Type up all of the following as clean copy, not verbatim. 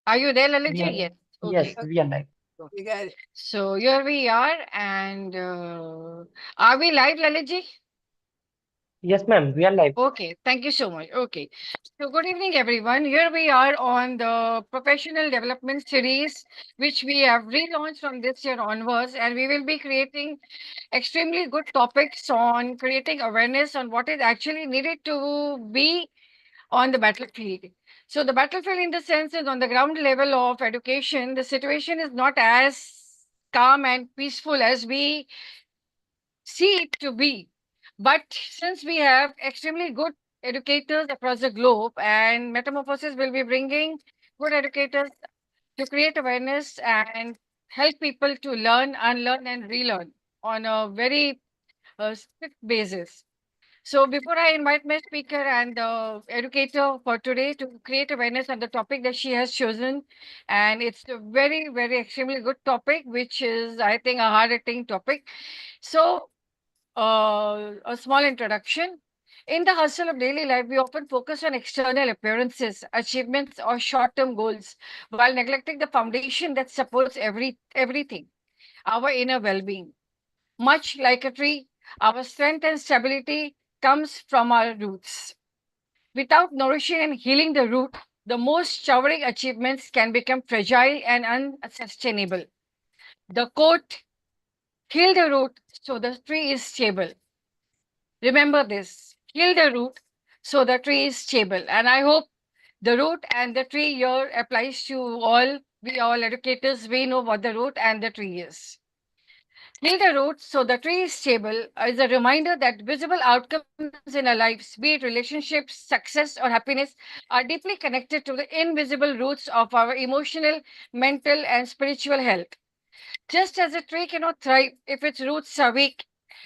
Are you there, Lalaji? Yeah. Yes. Yes, Okay. we are live. You got it. So here we are, and are we live, Lalaji? Yes, ma'am, we are live. Okay, thank you so much. Okay, so good evening, everyone. Here we are on the professional development series, which we have relaunched from this year onwards, and we will be creating extremely good topics on creating awareness on what is actually needed to be on the battlefield. So, the battlefield, in the sense, is on the ground level of education, the situation is not as calm and peaceful as we see it to be. But since we have extremely good educators across the globe, and Metamorphosis will be bringing good educators to create awareness and help people to learn, unlearn, and relearn on a very strict basis. So, before I invite my speaker and the educator for today to create awareness on the topic that she has chosen, and it's a very, very extremely good topic, which is, I think, a hard hitting topic. So, a small introduction. In the hustle of daily life, we often focus on external appearances, achievements, or short term goals while neglecting the foundation that supports everything, our inner well being. Much like a tree, our strength and stability comes from our roots. Without nourishing and healing the root, the most towering achievements can become fragile and unsustainable. The quote, heal the root so the tree is stable. Remember this, heal the root so the tree is stable. And I hope the root and the tree here applies to all. We all educators, we know what the root and the tree is. Heal the roots so the tree is stable is a reminder that visible outcomes in our lives, be it relationships, success, or happiness, are deeply connected to the invisible roots of our emotional, mental, and spiritual health. Just as a tree cannot thrive if its roots are weak,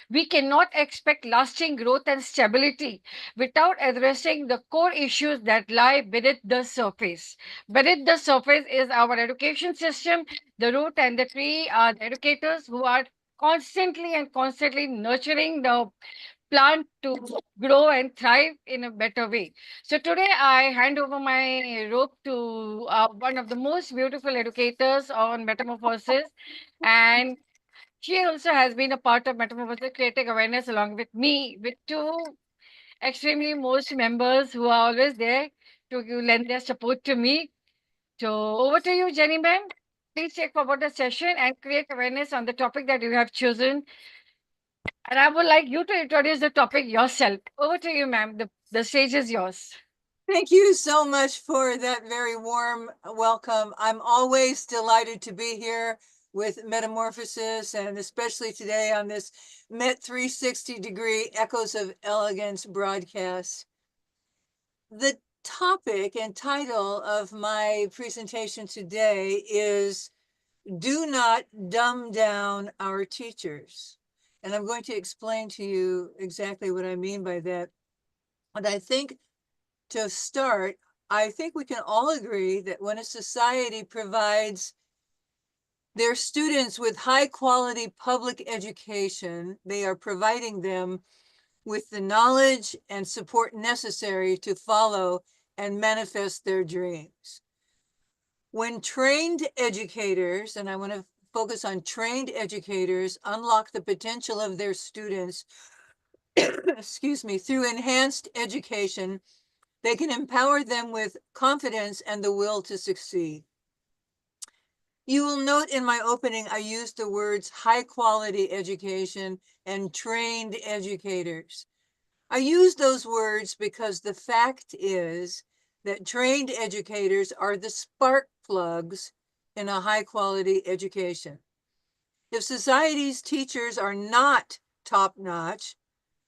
we cannot expect lasting growth and stability without addressing the core issues that lie beneath the surface. Beneath the surface is our education system. The root and the tree are the educators who are constantly nurturing the plant to grow and thrive in a better way. So today I hand over my rope to one of the most beautiful educators on metamorphosis, and she also has been a part of Metamorphosis Creating Awareness along with me, with two extremely most members who are always there to lend their support to me. So over to you, Jenny ma'am. Please take forward the session and create awareness on the topic that you have chosen. And I would like you to introduce the topic yourself. Over to you, ma'am. The stage is yours. Thank you so much for that very warm welcome. I'm always delighted to be here with Metamorphosis, and especially today on this Met 360-degree Echoes of Elegance broadcast. The topic and title of my presentation today is Do Not Dumb Down Our Teachers. And I'm going to explain to you exactly what I mean by that. And I think to start, I think we can all agree that when a society provides their students with high quality public education, they are providing them with the knowledge and support necessary to follow and manifest their dreams. When trained educators, and I want to focus on trained educators, unlock the potential of their students, excuse me, through enhanced education, they can empower them with confidence and the will to succeed. You will note in my opening, I used the words high quality education and trained educators. I use those words because the fact is that trained educators are the spark plugs in a high quality education. If society's teachers are not top notch,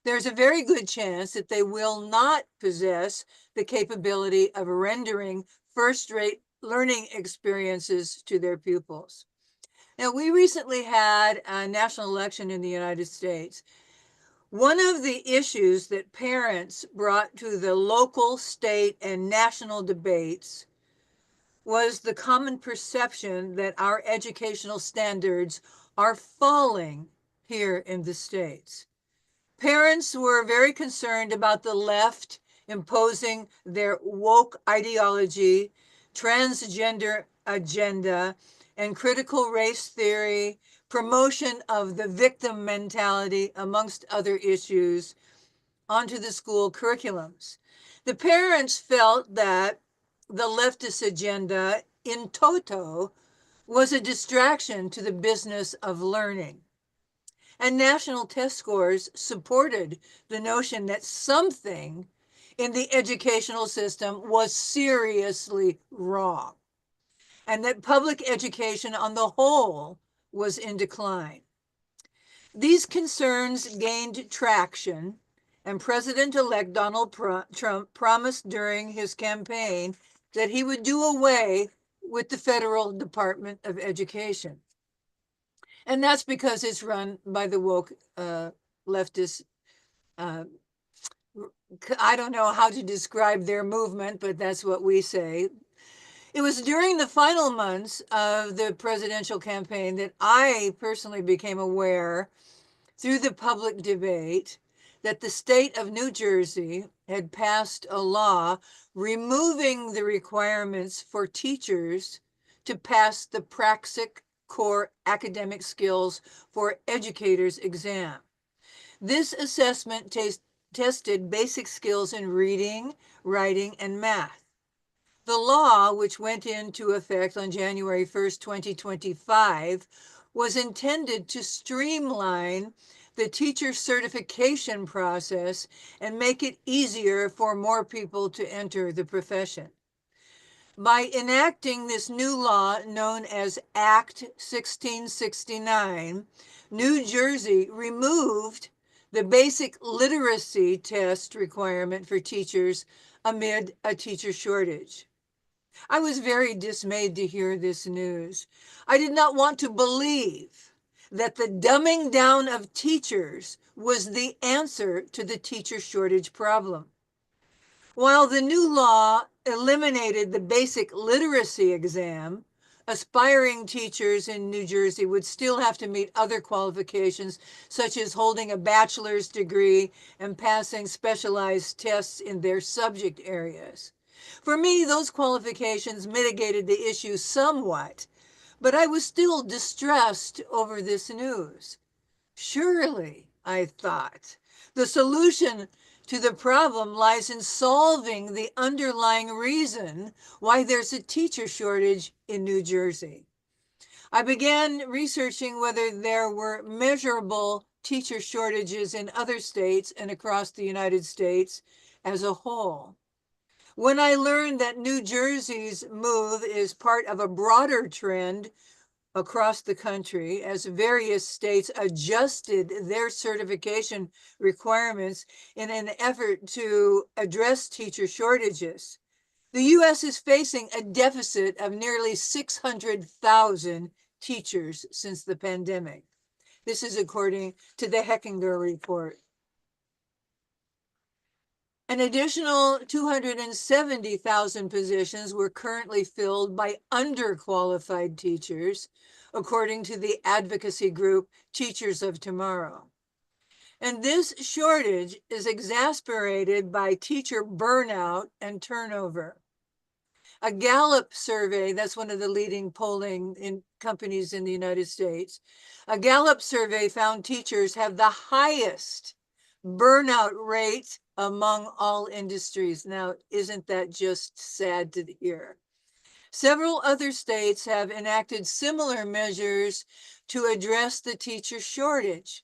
there's a very good chance that they will not possess the capability of rendering first-rate learning experiences to their pupils. Now, we recently had a national election in the United States. One of the issues that parents brought to the local, state, and national debates was the common perception that our educational standards are falling here in the States. Parents were very concerned about the left imposing their woke ideology transgender agenda, and critical race theory, promotion of the victim mentality, amongst other issues, onto the school curriculums. The parents felt that the leftist agenda in toto was a distraction to the business of learning. And national test scores supported the notion that something in the educational system was seriously wrong and that public education on the whole was in decline. These concerns gained traction, and President-elect Donald Trump promised during his campaign that he would do away with the federal Department of Education. And that's because it's run by the woke leftist. Uh, I don't know how to describe their movement, but that's what we say. It was during the final months of the presidential campaign that I personally became aware through the public debate that the state of New Jersey had passed a law removing the requirements for teachers to pass the Praxic Core Academic Skills for Educators exam. This assessment tested basic skills in reading, writing, and math. The law, which went into effect on January 1st, 2025, was intended to streamline the teacher certification process and make it easier for more people to enter the profession. By enacting this new law known as Act 1669, New Jersey removed the basic literacy test requirement for teachers amid a teacher shortage. I was very dismayed to hear this news. I did not want to believe that the dumbing down of teachers was the answer to the teacher shortage problem. While the new law eliminated the basic literacy exam, aspiring teachers in New Jersey would still have to meet other qualifications, such as holding a bachelor's degree and passing specialized tests in their subject areas. For me, those qualifications mitigated the issue somewhat, but I was still distressed over this news. Surely, I thought, the solution to the problem lies in solving the underlying reason why there's a teacher shortage in New Jersey. I began researching whether there were measurable teacher shortages in other states and across the United States as a whole. When I learned that New Jersey's move is part of a broader trend across the country as various states adjusted their certification requirements in an effort to address teacher shortages, the U.S. is facing a deficit of nearly 600,000 teachers since the pandemic. This is according to the Heckinger report. An additional 270,000 positions were currently filled by underqualified teachers, according to the advocacy group Teachers of Tomorrow. And this shortage is exacerbated by teacher burnout and turnover. A Gallup survey, that's one of the leading polling companies in the United States, a Gallup survey found teachers have the highest burnout rate among all industries. Now, isn't that just sad to hear? Several other states have enacted similar measures to address the teacher shortage.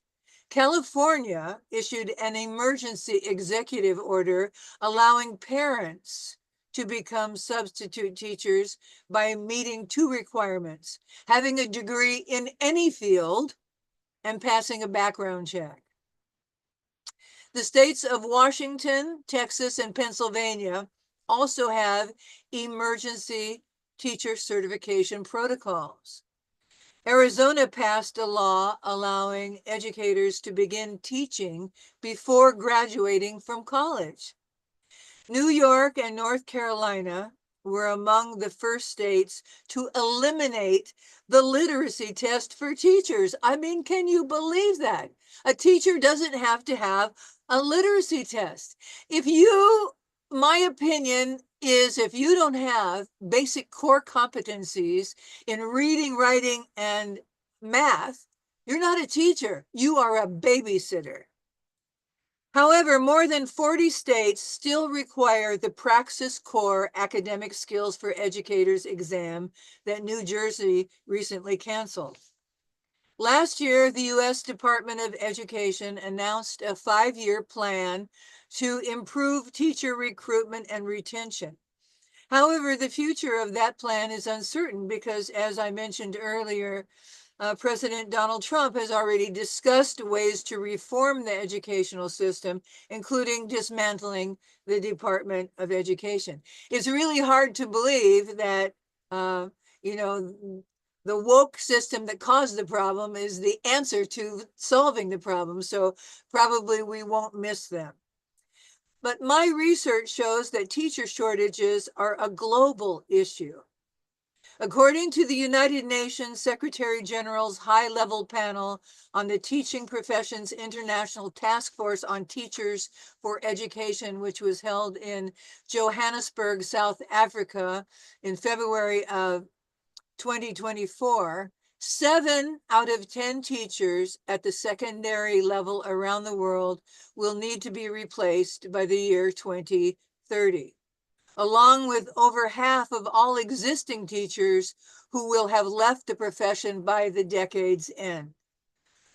California issued an emergency executive order allowing parents to become substitute teachers by meeting two requirements: having a degree in any field and passing a background check. The states of Washington, Texas, and Pennsylvania also have emergency teacher certification protocols. Arizona passed a law allowing educators to begin teaching before graduating from college. New York and North Carolina were among the first states to eliminate the literacy test for teachers. I mean, can you believe that? A teacher doesn't have to have a literacy test. My opinion is if you don't have basic core competencies in reading, writing, and math, you're not a teacher. You are a babysitter. However, more than 40 states still require the Praxis Core Academic Skills for Educators exam that New Jersey recently canceled. Last year, the U.S. Department of Education announced a 5-year plan to improve teacher recruitment and retention. However, the future of that plan is uncertain because, as I mentioned earlier, President Donald Trump has already discussed ways to reform the educational system, including dismantling the Department of Education. It's really hard to believe that, you know, the woke system that caused the problem is the answer to solving the problem. So probably we won't miss them. But my research shows that teacher shortages are a global issue. According to the United Nations Secretary General's high-level panel on the Teaching Professions International Task Force on Teachers for Education, which was held in Johannesburg, South Africa in February of 2024, 7 out of 10 teachers at the secondary level around the world will need to be replaced by the year 2030, along with over half of all existing teachers who will have left the profession by the decade's end.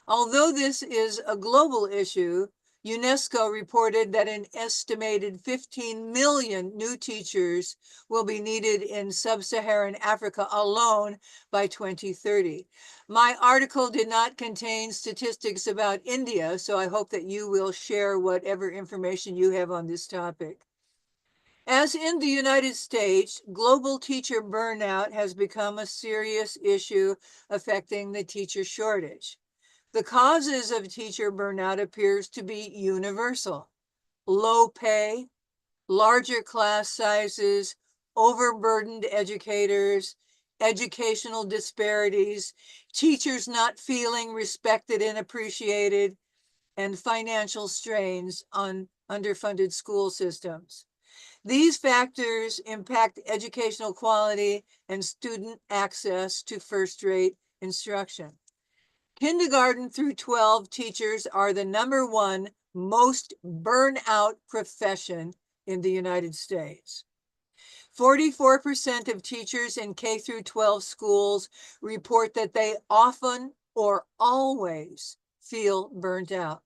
Although this is a global issue, UNESCO reported that an estimated 15 million new teachers will be needed in sub-Saharan Africa alone by 2030. My article did not contain statistics about India, so I hope that you will share whatever information you have on this topic. As in the United States, global teacher burnout has become a serious issue affecting the teacher shortage. The causes of teacher burnout appears to be universal: low pay, larger class sizes, overburdened educators, educational disparities, teachers not feeling respected and appreciated, and financial strains on underfunded school systems. These factors impact educational quality and student access to first-rate instruction. Kindergarten through 12 teachers are the #1 most burnout profession in the United States. 44% of teachers in K through 12 schools report that they often or always feel burnt out.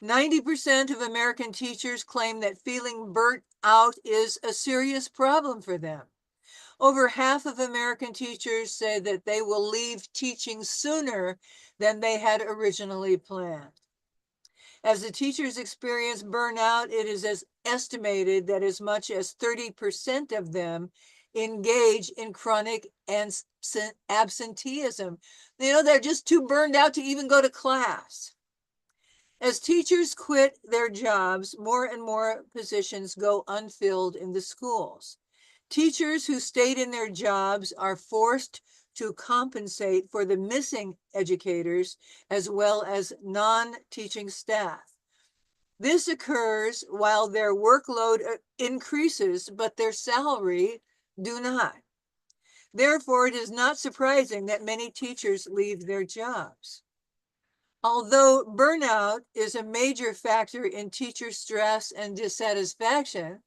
90% of American teachers claim that feeling burnt out is a serious problem for them. Over half of American teachers say that they will leave teaching sooner than they had originally planned. As the teachers experience burnout, it is estimated that as much as 30% of them engage in chronic absenteeism. They're just too burned out to even go to class. As teachers quit their jobs, more and more positions go unfilled in the schools. Teachers who stayed in their jobs are forced to compensate for the missing educators as well as non-teaching staff. This occurs while their workload increases, but their salary do not. Therefore, it is not surprising that many teachers leave their jobs. Although burnout is a major factor in teacher stress and dissatisfaction,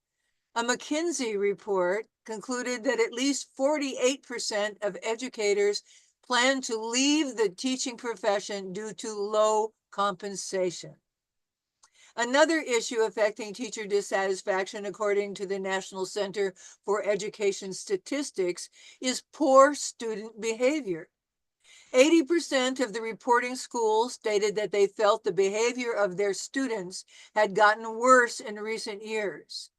a McKinsey report concluded that at least 48% of educators plan to leave the teaching profession due to low compensation. Another issue affecting teacher dissatisfaction, according to the National Center for Education Statistics, is poor student behavior. 80% of the reporting schools stated that they felt the behavior of their students had gotten worse in recent years.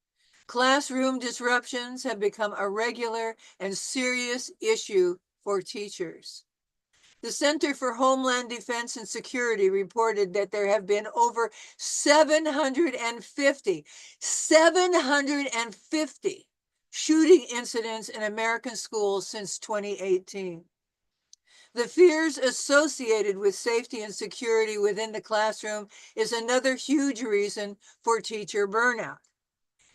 Classroom disruptions have become a regular and serious issue for teachers. The Center for Homeland Defense and Security reported that there have been over 750 shooting incidents in American schools since 2018. The fears associated with safety and security within the classroom is another huge reason for teacher burnout.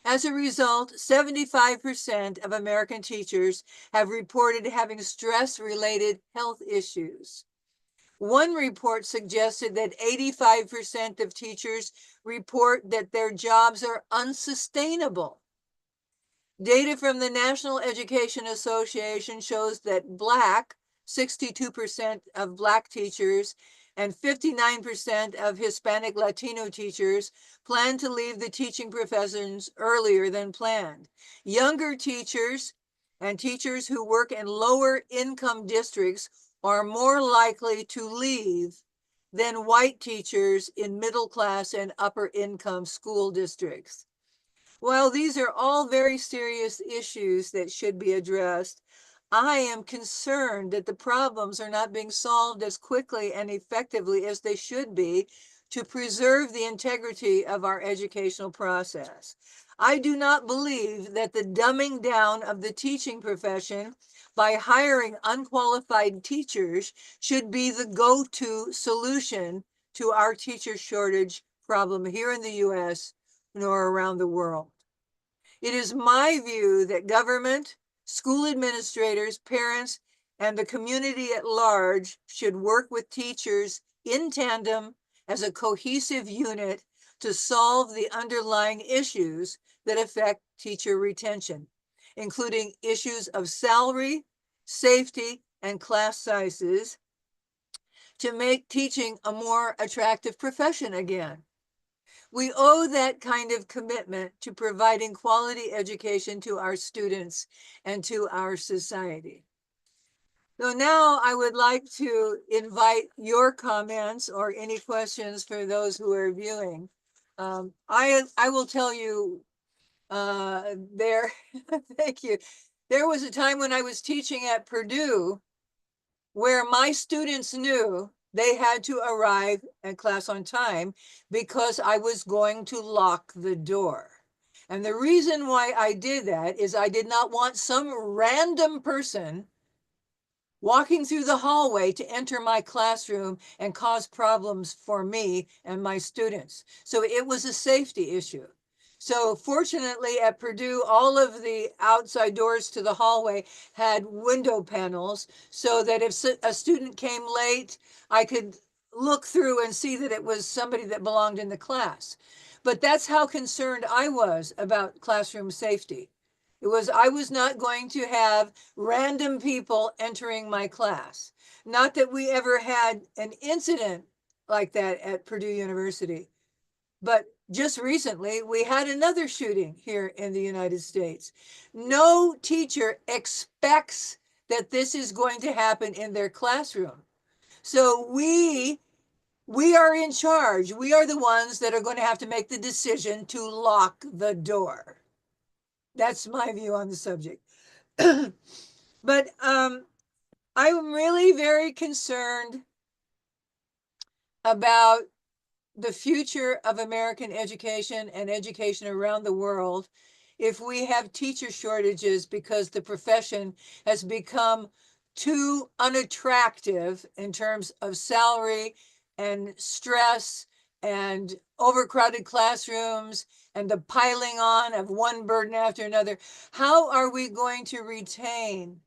As a result, 75% of American teachers have reported having stress-related health issues. One report suggested that 85% of teachers report that their jobs are unsustainable. Data from the National Education Association shows that 62% of Black teachers and 59% of Hispanic Latino teachers plan to leave the teaching professions earlier than planned. Younger teachers and teachers who work in lower income districts are more likely to leave than white teachers in middle class and upper income school districts. While these are all very serious issues that should be addressed, I am concerned that the problems are not being solved as quickly and effectively as they should be to preserve the integrity of our educational process. I do not believe that the dumbing down of the teaching profession by hiring unqualified teachers should be the go-to solution to our teacher shortage problem here in the US nor around the world. It is my view that government, school administrators, parents, and the community at large should work with teachers in tandem as a cohesive unit to solve the underlying issues that affect teacher retention, including issues of salary, safety, and class sizes, to make teaching a more attractive profession again. We owe that kind of commitment to providing quality education to our students and to our society. So now I would like to invite your comments or any questions for those who are viewing. I will tell you there, thank you. There was a time when I was teaching at Purdue where my students knew they had to arrive at class on time because I was going to lock the door. And the reason why I did that is I did not want some random person walking through the hallway to enter my classroom and cause problems for me and my students. So it was a safety issue. So fortunately at Purdue, all of the outside doors to the hallway had window panels so that if a student came late, I could look through and see that it was somebody that belonged in the class. But that's how concerned I was about classroom safety. I was not going to have random people entering my class. Not that we ever had an incident like that at Purdue University, but just recently we had another shooting here in the United States. No teacher expects that this is going to happen in their classroom. So we are in charge. We are the ones that are going to have to make the decision to lock the door. That's my view on the subject. But I'm really very concerned about the future of American education and education around the world if we have teacher shortages because the profession has become too unattractive in terms of salary and stress and overcrowded classrooms and the piling on of one burden after another. How are we going to retain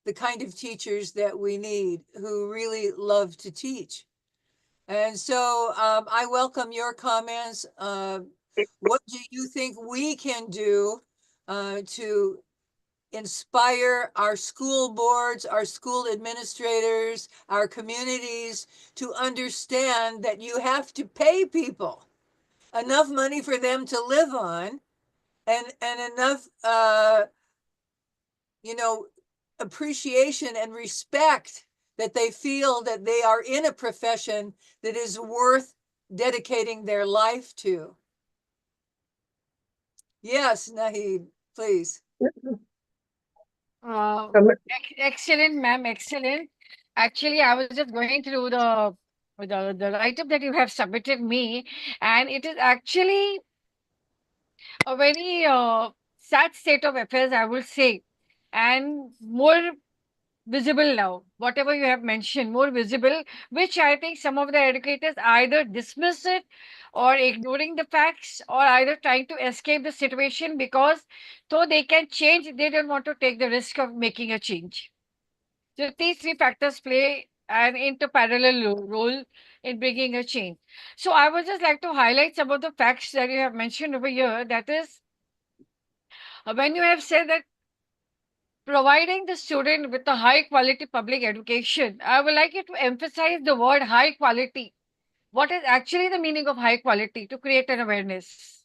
the kind of teachers that we need who really love to teach? And so I welcome your comments. What do you think we can do to inspire our school boards, our school administrators, our communities to understand that you have to pay people enough money for them to live on and enough you know, appreciation and respect that they feel that they are in a profession that is worth dedicating their life to. Yes, Nahid, please. Uh, Um, Excellent, ma'am. Excellent. Actually, I was just going through the write-up that you have submitted me, and it is actually a very sad state of affairs, I would say, and more visible now. Whatever you have mentioned, more visible, which I think some of the educators either dismiss it or ignoring the facts or either trying to escape the situation because though they can change, they don't want to take the risk of making a change. So these three factors play an interparallel role in bringing a change. So I would just like to highlight some of the facts that you have mentioned over here. That is, when you have said that providing the student with a high quality public education, I would like you to emphasize the word high quality. What is actually the meaning of high quality to create an awareness?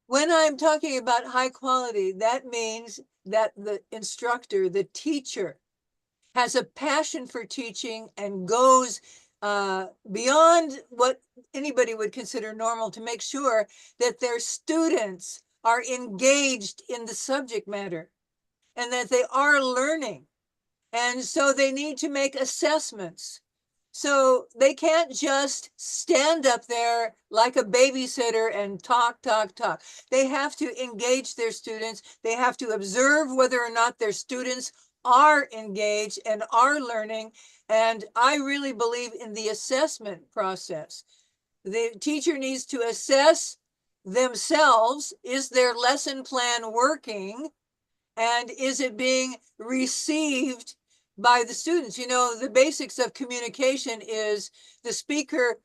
When I'm talking about high quality, that means that the instructor, the teacher, has a passion for teaching and goes beyond what anybody would consider normal to make sure that their students are engaged in the subject matter and that they are learning. And so they need to make assessments. So they can't just stand up there like a babysitter and talk, talk, talk. They have to engage their students. They have to observe whether or not their students are engaged and are learning. And I really believe in the assessment process. The teacher needs to assess themselves. Is their lesson plan working? And is it being received by the students? You know, the basics of communication is the speaker,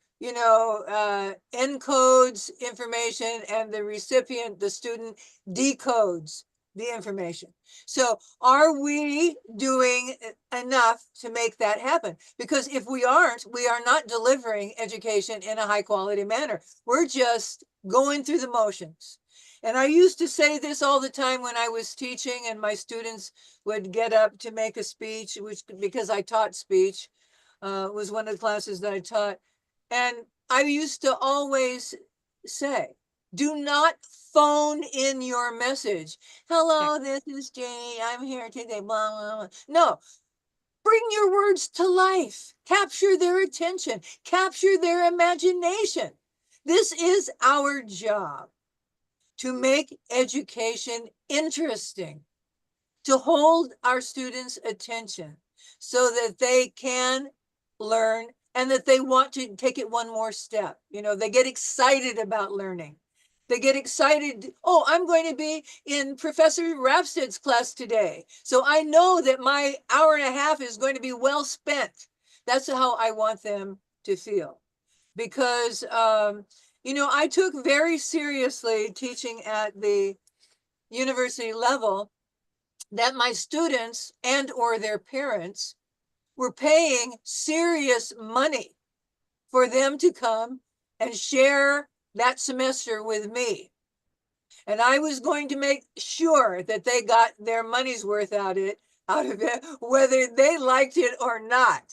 encodes information and the recipient, the student, decodes the information. So are we doing enough to make that happen? Because if we aren't, we are not delivering education in a high quality manner. We're just going through the motions. And I used to say this all the time when I was teaching, and my students would get up to make a speech, which because I taught speech, was one of the classes that I taught. And I used to always say, do not phone in your message. Yeah. Hello, this is Janie. I'm here today. Blah, blah, blah. No, bring your words to life. Capture their attention. Capture their imagination. This is our job, to make education interesting, to hold our students' attention so that they can learn and that they want to take it one more step. You know, they get excited about learning. They get excited. Oh, I'm going to be in Professor Rapsted's class today. So I know that my hour and a half is going to be well spent. That's how I want them to feel. Because I took very seriously teaching at the university level that my students and or their parents were paying serious money for them to come and share that semester with me. And I was going to make sure that they got their money's worth out of it, whether they liked it or not.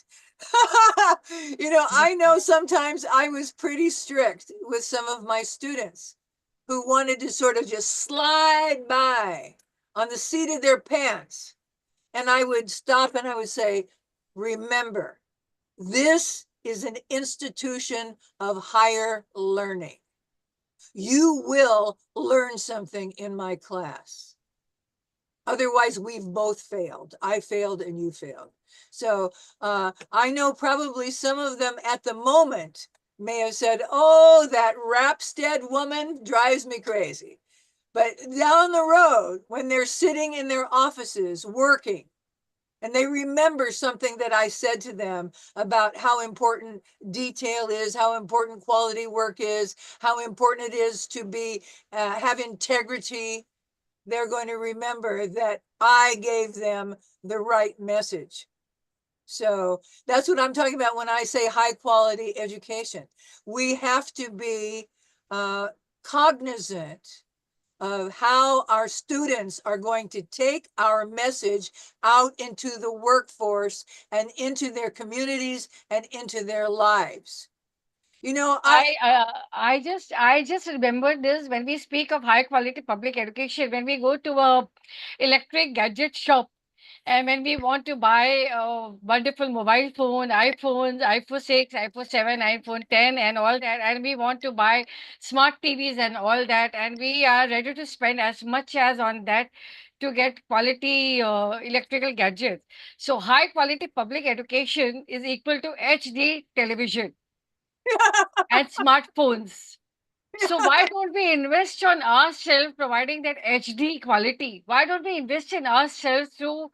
I know sometimes I was pretty strict with some of my students who wanted to sort of just slide by on the seat of their pants. And I would stop and I would say, remember, this is an institution of higher learning. You will learn something in my class. Otherwise, we've both failed. I failed and you failed. So I know probably some of them at the moment may have said, oh, that Rapstead woman drives me crazy. But down the road, when they're sitting in their offices working, and they remember something that I said to them about how important detail is, how important quality work is, how important it is to have integrity, they're going to remember that I gave them the right message. So that's what I'm talking about when I say high quality education. We have to be cognizant of how our students are going to take our message out into the workforce and into their communities and into their lives. You know, I just remembered this when we speak of high quality public education. When we go to a electric gadget shop, and when we want to buy a wonderful mobile phone, iPhones, iPhone 6, iPhone 7, iPhone 10, and all that, and we want to buy smart TVs and all that, and we are ready to spend as much as on that, to get quality electrical gadgets. So high quality public education is equal to HD television and smartphones. So why don't we invest on ourselves providing that HD quality? Why don't we invest in ourselves through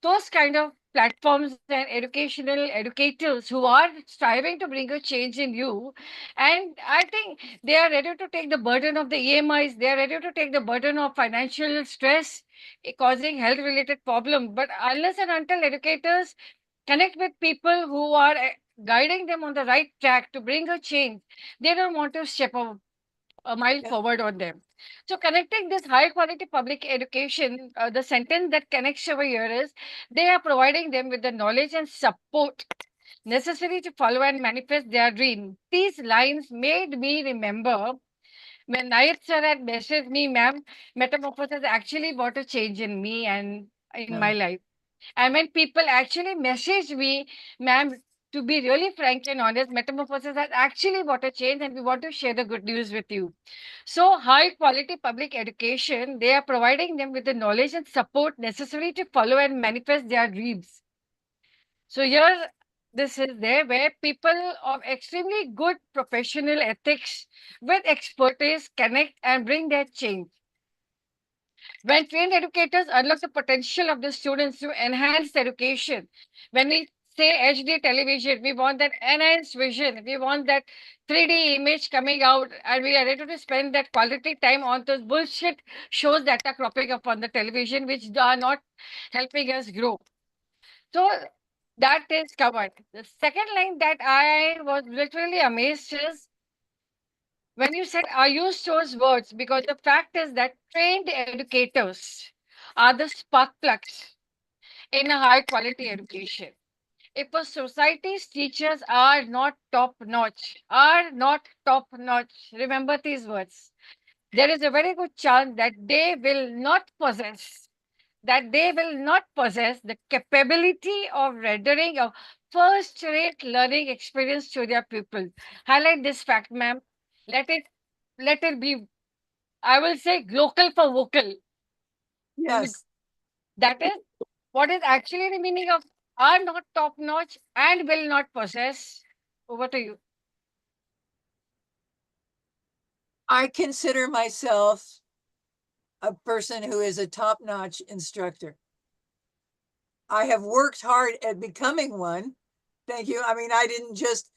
those kind of platforms and educational educators who are striving to bring a change in you? And I think they are ready to take the burden of the EMIs, they are ready to take the burden of financial stress causing health related problems. But unless and until educators connect with people who are guiding them on the right track to bring a change, they don't want to step a mile Yeah. forward on them. So, connecting this high quality public education, the sentence that connects over here is they are providing them with the knowledge and support necessary to follow and manifest their dream. These lines made me remember when Nayat sir had messaged me, ma'am, metamorphosis actually brought a change in me and in Yeah. my life. And when people actually message me, ma'am, to be really frank and honest, metamorphosis has actually brought a change, and we want to share the good news with you. So, high quality public education, they are providing them with the knowledge and support necessary to follow and manifest their dreams. So, here, this is there where people of extremely good professional ethics with expertise connect and bring their change. When trained educators unlock the potential of the students to enhance education, when we say HD television, we want that enhanced vision, we want that 3D image coming out, and we are ready to spend that quality time on those bullshit shows that are cropping up on the television, which are not helping us grow. So that is covered. The second line that I was literally amazed is when you said, I use those words because the fact is that trained educators are the spark plugs in a high quality education. If a society's teachers are not top notch, remember these words. There is a very good chance that they will not possess the capability of rendering a first rate learning experience to their pupils. Highlight this fact, ma'am. Let it let it be, I will say, local for vocal. Yes. That is what is actually the meaning of are not top notch and will not possess. Over to you. I consider myself a person who is a top-notch instructor. I have worked hard at becoming one. Thank you. I mean, I didn't just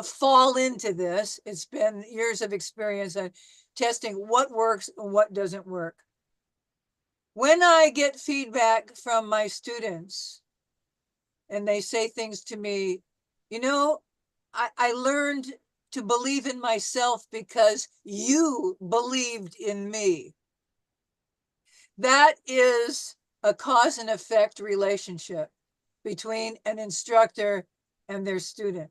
fall into this. It's been years of experience on testing what works and what doesn't work. When I get feedback from my students and they say things to me, you know, I learned to believe in myself because you believed in me. That is a cause and effect relationship between an instructor and their student.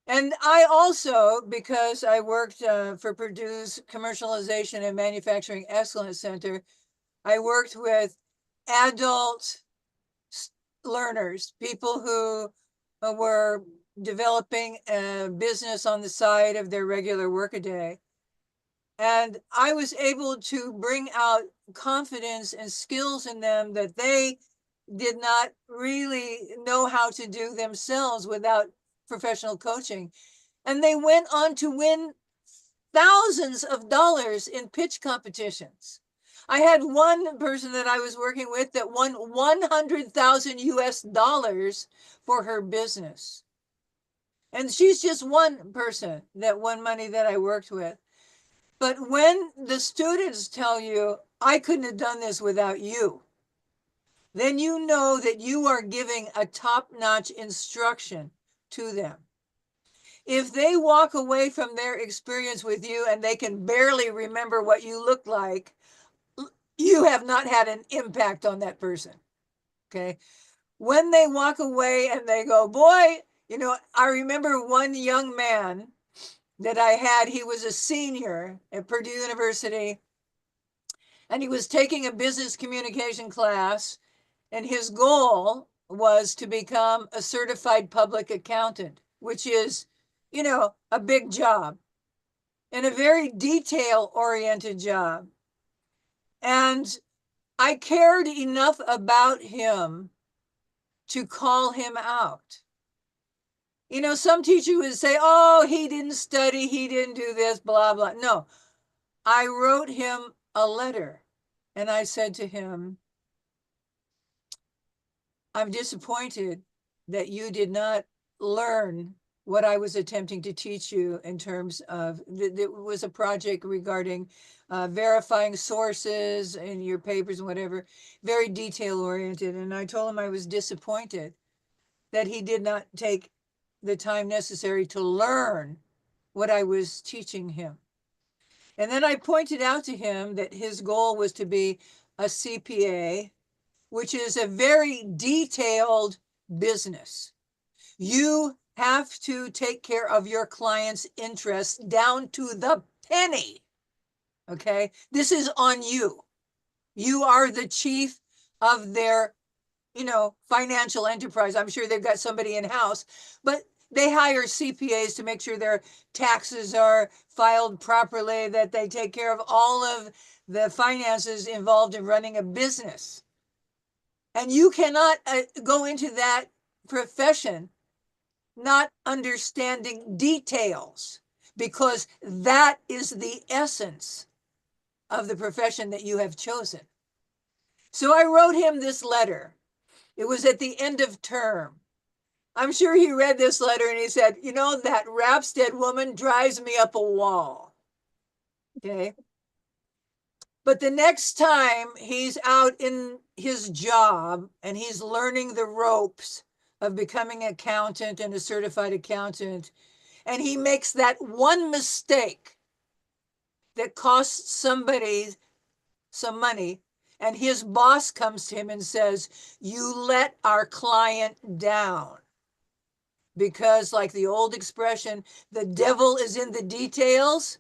And I also, because I worked for Purdue's Commercialization and Manufacturing Excellence Center, I worked with adult learners, people who were developing a business on the side of their regular workaday. And I was able to bring out confidence and skills in them that they did not really know how to do themselves without professional coaching. And they went on to win thousands of dollars in pitch competitions. I had one person that I was working with that won 100,000 US dollars for her business. And she's just one person that won money that I worked with. But when the students tell you, I couldn't have done this without you, then you know that you are giving a top-notch instruction to them. If they walk away from their experience with you and they can barely remember what you look like, you have not had an impact on that person. Okay. When they walk away and they go, boy, you know, I remember one young man that I had, he was a senior at Purdue University, and he was taking a business communication class, and his goal was to become a certified public accountant, which is, you know, a big job and a very detail oriented job. And I cared enough about him to call him out. You know, some teacher would say, oh, he didn't study, he didn't do this, blah, blah. No, I wrote him a letter and I said to him, I'm disappointed that you did not learn what I was attempting to teach you in terms of, it was a project regarding verifying sources in your papers and whatever, very detail oriented. And I told him I was disappointed that he did not take the time necessary to learn what I was teaching him. And then I pointed out to him that his goal was to be a CPA, which is a very detailed business. You have to take care of your client's interests down to the penny. Okay. This is on you. You are the chief of their, financial enterprise. I'm sure they've got somebody in house, but they hire CPAs to make sure their taxes are filed properly, that they take care of all of the finances involved in running a business. And you cannot go into that profession not understanding details, because that is the essence of the profession that you have chosen. So I wrote him this letter. It was at the end of term. I'm sure he read this letter and he said, that Rapstead woman drives me up a wall. Okay. But the next time he's out in his job and he's learning the ropes of becoming an accountant and a certified accountant, and he makes that one mistake that costs somebody some money, and his boss comes to him and says, you let our client down. Because, like the old expression, the devil is in the details.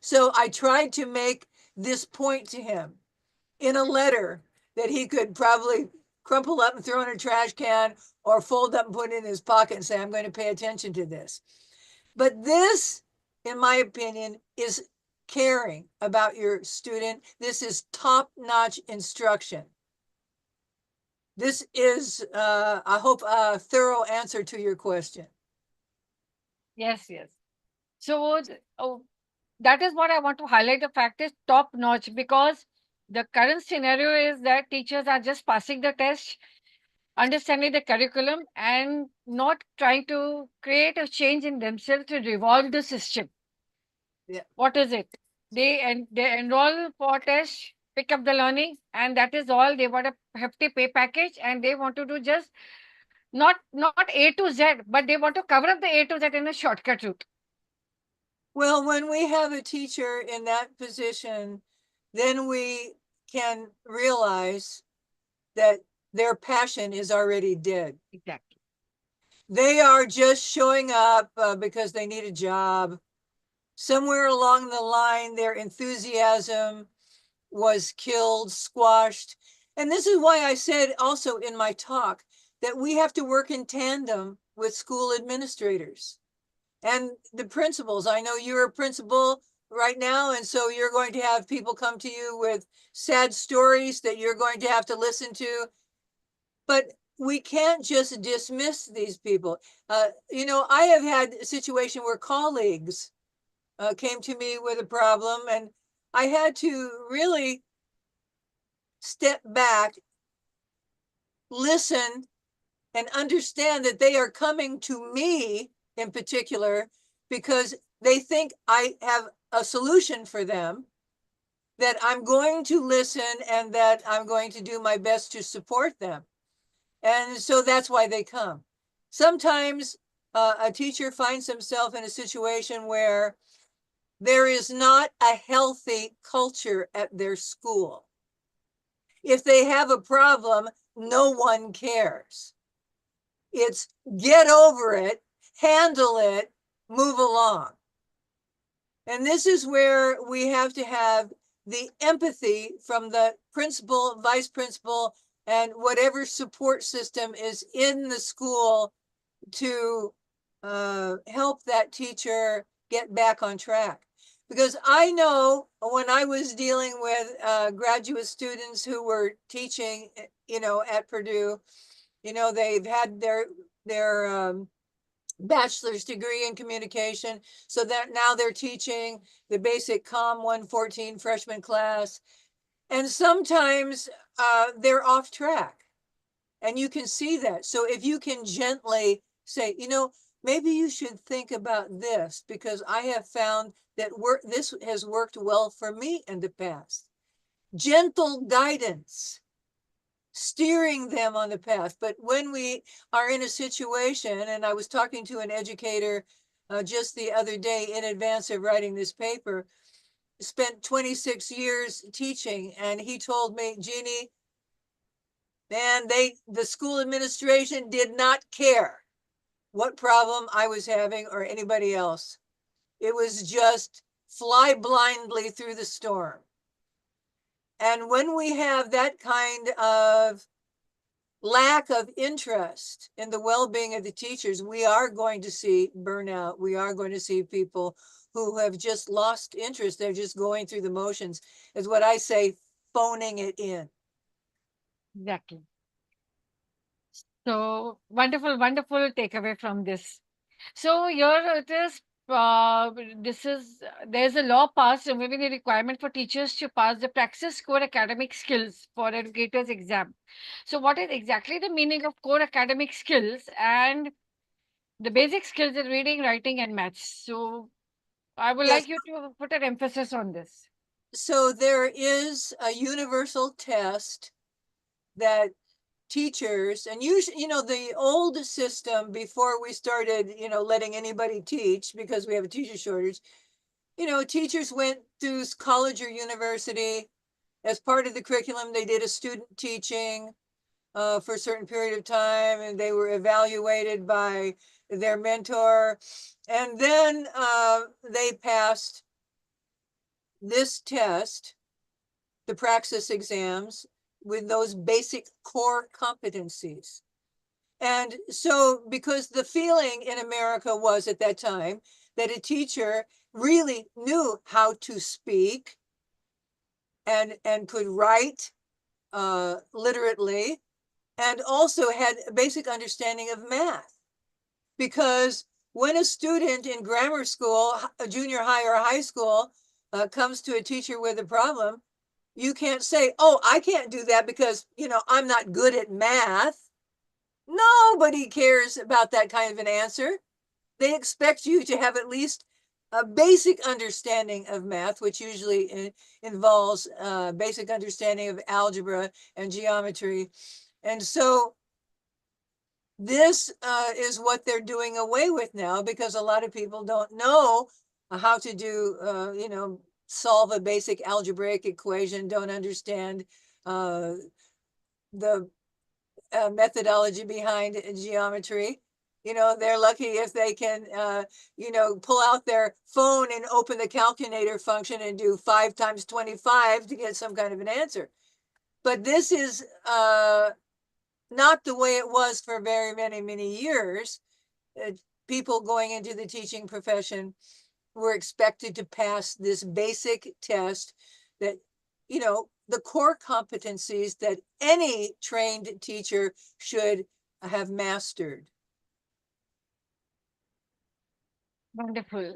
So I tried to make this point to him in a letter that he could probably crumple up and throw in a trash can, or fold up and put in his pocket and say, I'm going to pay attention to this. But this, in my opinion, is caring about your student. This is top-notch instruction. This is, I hope, a thorough answer to your question. Yes, yes. So that is what I want to highlight. The fact is top notch, because the current scenario is that teachers are just passing the test, understanding the curriculum, and not trying to create a change in themselves to revolve the system. Yeah. What is it? They enroll for test, pick up the learning, and that is all. They want a hefty pay package, and they want to do just not A to Z, but they want to cover up the A to Z in a shortcut route. Well, when we have a teacher in that position, then we can realize that their passion is already dead. Exactly. They are just showing up because they need a job. Somewhere along the line, their enthusiasm was killed, squashed. And this is why I said also in my talk that we have to work in tandem with school administrators and the principals. I know you're a principal right now, and so you're going to have people come to you with sad stories that you're going to have to listen to. But we can't just dismiss these people. I have had a situation where colleagues came to me with a problem, and I had to really step back, listen, and understand that they are coming to me in particular because they think I have a solution for them, that I'm going to listen, and that I'm going to do my best to support them. And so that's why they come. Sometimes a teacher finds himself in a situation where there is not a healthy culture at their school. If they have a problem, no one cares. It's get over it, handle it, move along. And this is where we have to have the empathy from the principal, vice principal, and whatever support system is in the school to help that teacher get back on track. Because I know when I was dealing with graduate students who were teaching, at Purdue, they've had their bachelor's degree in communication. So that now they're teaching the basic COM 114 freshman class. And sometimes they're off track. And you can see that. So if you can gently say, maybe you should think about this because I have found that this has worked well for me in the past. Gentle guidance, steering them on the path. But when we are in a situation, and I was talking to an educator just the other day in advance of writing this paper, spent 26 years teaching, and he told me, Jeannie, man, the school administration did not care what problem I was having or anybody else. It was just fly blindly through the storm. And when we have that kind of lack of interest in the well-being of the teachers, we are going to see burnout. We are going to see people who have just lost interest. They're just going through the motions, is what I say, phoning it in. Exactly. So wonderful, wonderful takeaway from this. So here it is. This is there's a law passed removing the requirement for teachers to pass the Praxis Core Academic Skills for Educators exam. So what is exactly the meaning of core academic skills and the basic skills in reading, writing, and maths? So I would Yes. like you to put an emphasis on this. So there is a universal test that teachers, and usually, the old system before we started, letting anybody teach because we have a teacher shortage, teachers went through college or university. As part of the curriculum, they did a student teaching for a certain period of time, and they were evaluated by their mentor. And then they passed this test, the praxis exams, with those basic core competencies. And so, because the feeling in America was at that time that a teacher really knew how to speak and could write literately, and also had a basic understanding of math. Because when a student in grammar school, a junior high or high school, comes to a teacher with a problem, you can't say, oh, I can't do that because, I'm not good at math. Nobody cares about that kind of an answer. They expect you to have at least a basic understanding of math, which usually involves basic understanding of algebra and geometry. And so this is what they're doing away with now, because a lot of people don't know how to do, solve a basic algebraic equation, don't understand the methodology behind geometry. They're lucky if they can, pull out their phone and open the calculator function and do 5 times 25 to get some kind of an answer. But this is not the way it was for very many, many years. People going into the teaching profession were expected to pass this basic test that, the core competencies that any trained teacher should have mastered. Wonderful.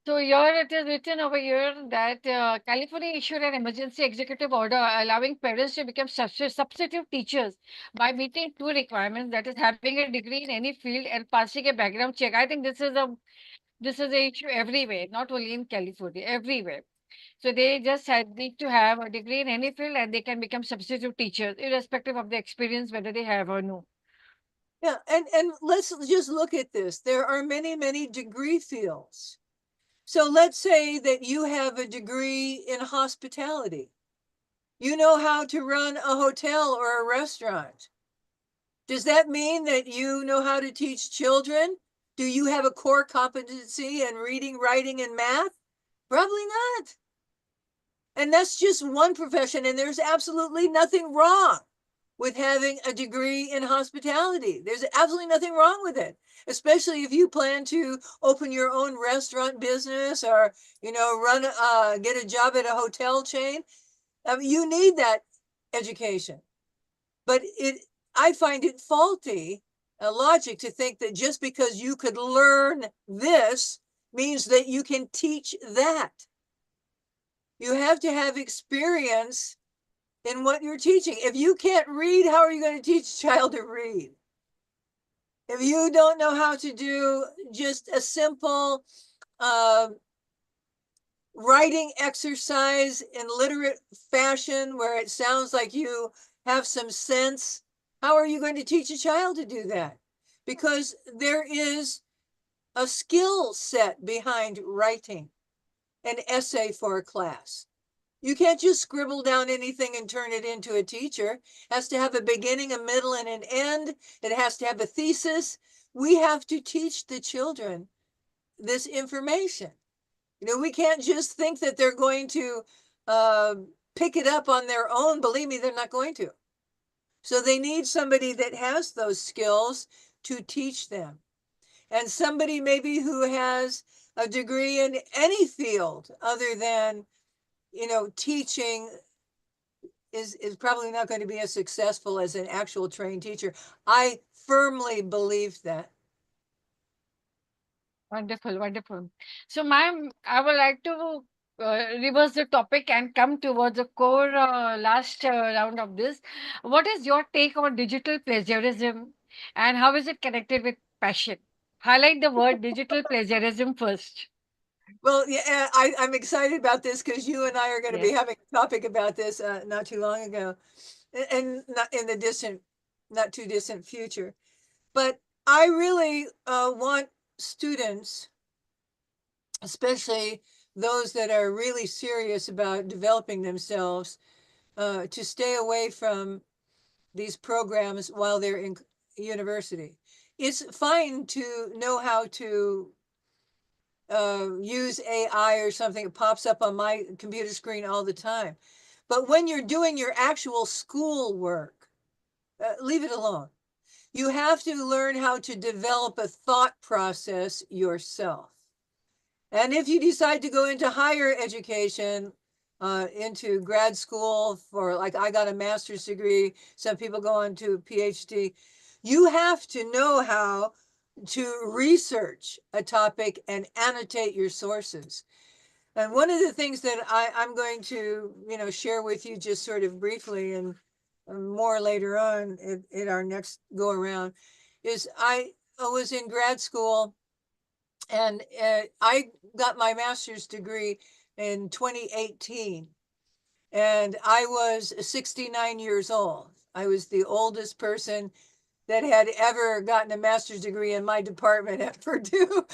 So here it is written over here that California issued an emergency executive order allowing parents to become substitute teachers by meeting two requirements, that is having a degree in any field and passing a background check. I think this is a issue everywhere, not only in California, everywhere. So they just need to have a degree in any field and they can become substitute teachers, irrespective of the experience, whether they have or no. Yeah, and let's just look at this. There are many, many degree fields. So let's say that you have a degree in hospitality. You know how to run a hotel or a restaurant. Does that mean that you know how to teach children? Do you have a core competency in reading, writing, and math? Probably not. And that's just one profession, and there's absolutely nothing wrong with having a degree in hospitality. There's absolutely nothing wrong with it, especially if you plan to open your own restaurant business or, run, get a job at a hotel chain. I mean, you need that education. But I find it faulty logic to think that just because you could learn this means that you can teach that. You have to have experience in what you're teaching. If you can't read, how are you going to teach a child to read? If you don't know how to do just a simple writing exercise in literate fashion where it sounds like you have some sense, how are you going to teach a child to do that? Because there is a skill set behind writing an essay for a class. You can't just scribble down anything and turn it into a teacher. It has to have a beginning, a middle, and an end. It has to have a thesis. We have to teach the children this information. We can't just think that they're going to pick it up on their own. Believe me, they're not going to. So they need somebody that has those skills to teach them. And somebody maybe who has a degree in any field other than, teaching is probably not going to be as successful as an actual trained teacher. I firmly believe that. Wonderful, wonderful. So, ma'am, I would like to reverse the topic and come towards the core last round of this. What is your take on digital plagiarism and how is it connected with passion? Highlight the word digital plagiarism first. Well, yeah, I'm excited about this because you and I are going to be Yes. having a topic about this not too long ago, and not in the not too distant future. But I really want students, especially those that are really serious about developing themselves, to stay away from these programs while they're in university. It's fine to know how to use AI or something. It pops up on my computer screen all the time. But when you're doing your actual school work, leave it alone. You have to learn how to develop a thought process yourself. And if you decide to go into higher education, into grad school for, like, I got a master's degree, some people go on to a PhD, you have to know how to research a topic and annotate your sources. And one of the things that I'm going to, share with you just sort of briefly and more later on in our next go around is I was in grad school and I got my master's degree in 2018 and I was 69 years old. I was the oldest person that had ever gotten a master's degree in my department at Purdue.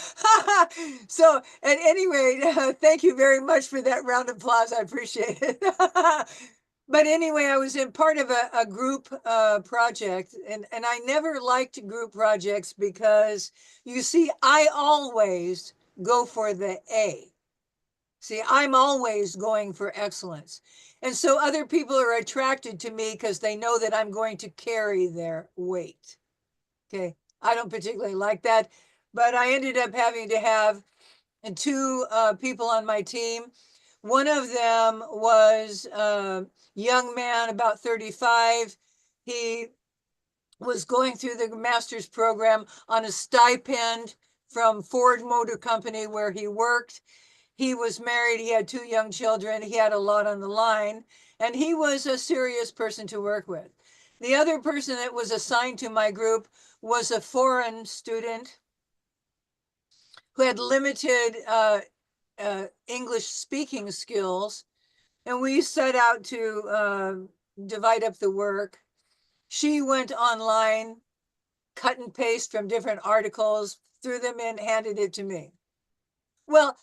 So at any rate, thank you very much for that round of applause. I appreciate it. But anyway, I was in part of a group project, and I never liked group projects because you see, I always go for the A. See, I'm always going for excellence. And so other people are attracted to me because they know that I'm going to carry their weight. Okay. I don't particularly like that, but I ended up having to have two people on my team. One of them was a young man, about 35. He was going through the master's program on a stipend from Ford Motor Company where he worked. He was married, he had two young children, he had a lot on the line, and he was a serious person to work with. The other person that was assigned to my group was a foreign student who had limited English speaking skills, and we set out to divide up the work. She went online, cut and paste from different articles, threw them in, handed it to me. Well,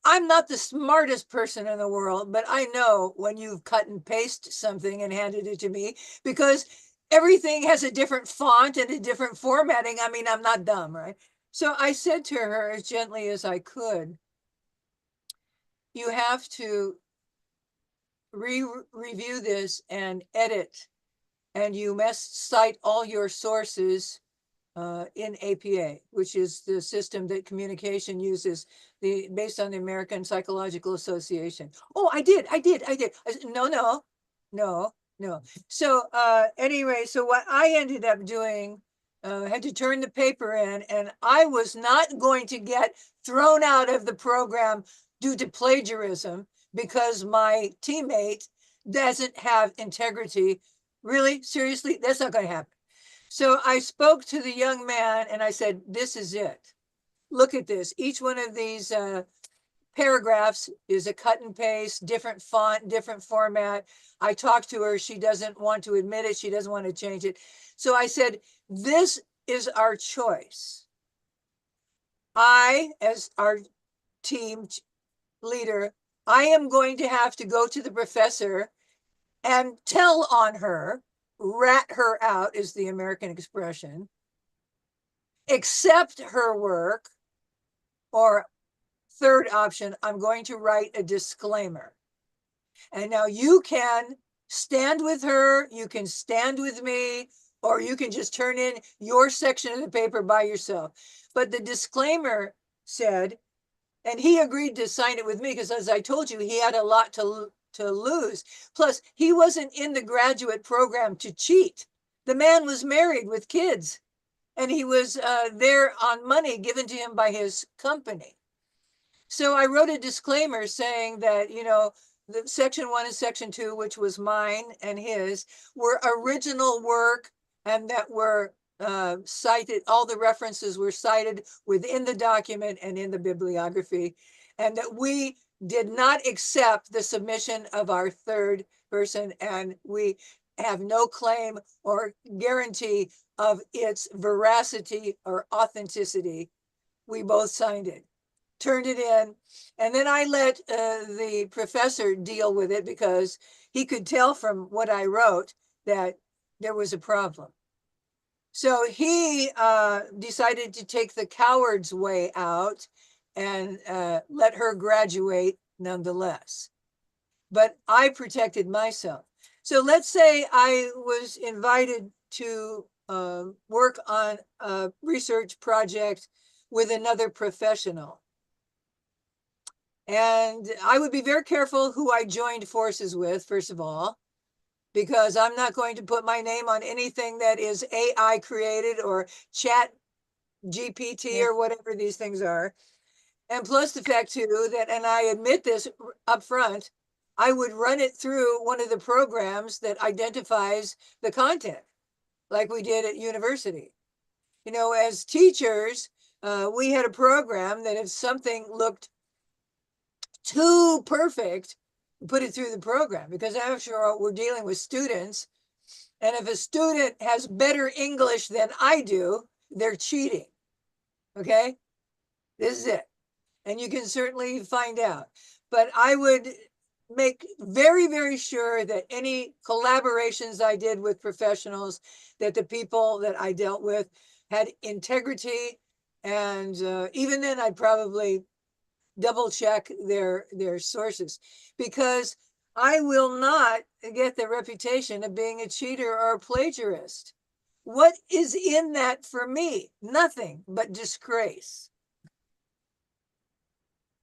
I'm not the smartest person in the world, but I know when you've cut and pasted something and handed it to me because everything has a different font and a different formatting. I mean, I'm not dumb, right? So I said to her as gently as I could, you have to review this and edit and you must cite all your sources in APA, which is the system that communication uses, based on the American Psychological Association. Oh, I did. I said, no. So anyway, so what I ended up doing, had to turn the paper in, and I was not going to get thrown out of the program due to plagiarism because my teammate doesn't have integrity. Really? Seriously? That's not going to happen. So I spoke to the young man and I said, this is it. Look at this. Each one of these paragraphs is a cut and paste, different font, different format. I talked to her. She doesn't want to admit it. She doesn't want to change it. So I said, this is our choice. I, as our team leader, I am going to have to go to the professor and tell on her, rat her out is the American expression, accept her work, or third option, I'm going to write a disclaimer. And now you can stand with her, you can stand with me, or you can just turn in your section of the paper by yourself. But the disclaimer said, and he agreed to sign it with me because, as I told you, he had a lot to lose. Plus, he wasn't in the graduate program to cheat. The man was married with kids, and he was there on money given to him by his company. So I wrote a disclaimer saying that, the section 1 and section 2, which was mine and his, were original work, and that were cited, all the references were cited within the document and in the bibliography, and that we did not accept the submission of our third person, and we have no claim or guarantee of its veracity or authenticity. We both signed it, turned it in, and then I let the professor deal with it because he could tell from what I wrote that there was a problem. So he decided to take the coward's way out and let her graduate nonetheless. But I protected myself. So let's say I was invited to work on a research project with another professional. And I would be very careful who I joined forces with, first of all, because I'm not going to put my name on anything that is AI created or chat GPT or whatever these things are. And plus the fact too that, and I admit this up front, I would run it through one of the programs that identifies the content, like we did at university. As teachers, we had a program that if something looked too perfect, put it through the program, because after all, we're dealing with students. And if a student has better English than I do, they're cheating. Okay? This is it. And you can certainly find out. But I would make very, very sure that any collaborations I did with professionals, that the people that I dealt with had integrity. And even then, I'd probably double check their sources, because I will not get the reputation of being a cheater or a plagiarist. What is in that for me? Nothing but disgrace.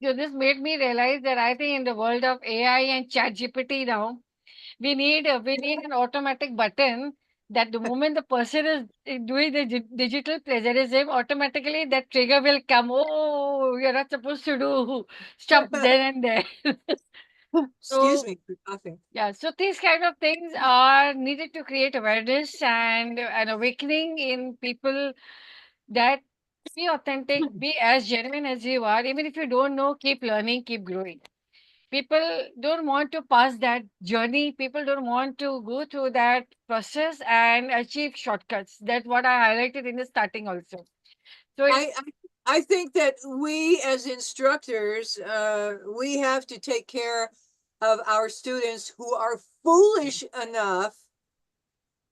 So this made me realize that I think in the world of AI and chat GPT now, we need an automatic button that the moment the person is doing the digital plagiarism, automatically that trigger will come. Oh, you're not supposed to do stuff then and there. Excuse So me for coughing. yeah, so these kind of things are needed to create awareness and an awakening in people that be authentic, be as genuine as you are. Even if you don't know, keep learning, keep growing. People don't want to pass that journey. People don't want to go through that process and achieve shortcuts. That's what I highlighted in the starting also. So it's I think that we as instructors, we have to take care of our students who are foolish enough